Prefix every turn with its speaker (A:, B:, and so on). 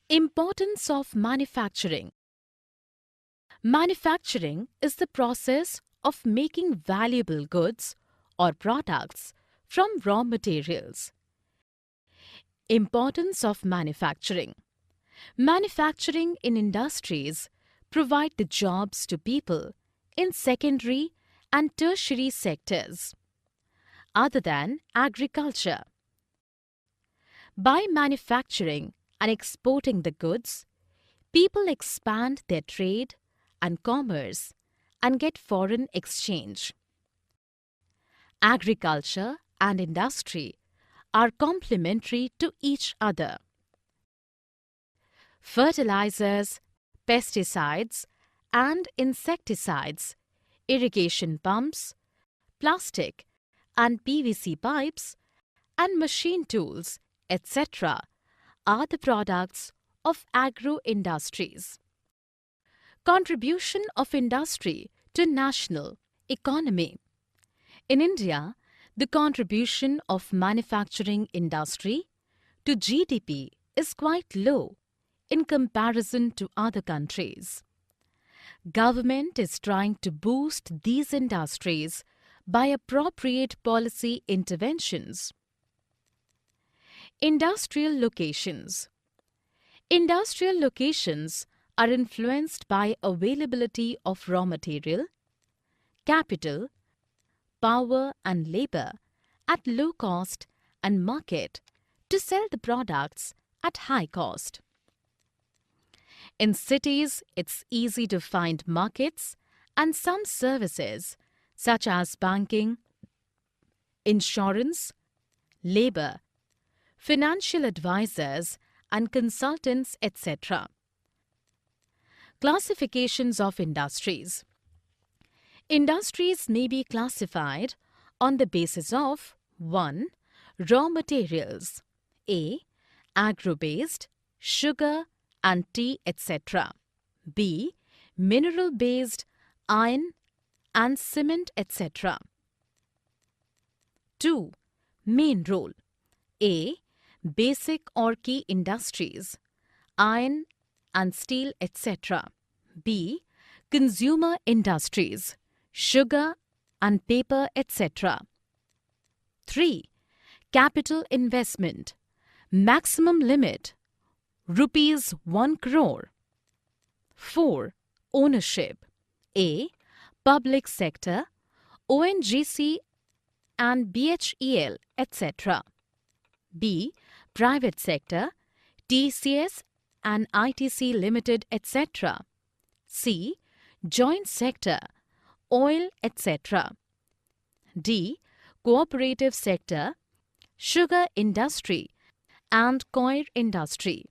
A: Importance of manufacturing. Manufacturing is the process of making valuable goods or products from raw materials. Importance of manufacturing. Manufacturing in industries provide the jobs to people in secondary and tertiary sectors other than agriculture. By manufacturing and exporting the goods, people expand their trade and commerce and get foreign exchange. Agriculture and industry are complementary to each other. Fertilizers, pesticides, and insecticides, irrigation pumps, plastic and PVC pipes, and machine tools, etc., are the products of agro-industries. Contribution of industry to national economy. In India, the contribution of manufacturing industry to GDP is quite low in comparison to other countries. Government is trying to boost these industries by appropriate policy interventions. Industrial locations. Industrial locations are influenced by availability of raw material, capital, power and labor at low cost and market to sell the products at high cost. In cities, it's easy to find markets and some services such as banking, insurance, labor, financial advisors and consultants, etc. Classifications of industries. Industries may be classified on the basis of 1. Raw materials A. Agro-based, sugar and tea, etc. B. Mineral-based, iron and cement, etc. 2. Main role A. Basic or key industries, iron and steel, etc. B. Consumer industries, sugar and paper, etc. 3. Capital investment, maximum limit, rupees 1 crore. 4. Ownership A. Public sector, ONGC and BHEL, etc. B. Private sector, TCS and ITC Limited, etc. C. Joint sector, oil, etc. D. Cooperative sector, sugar industry and coir industry.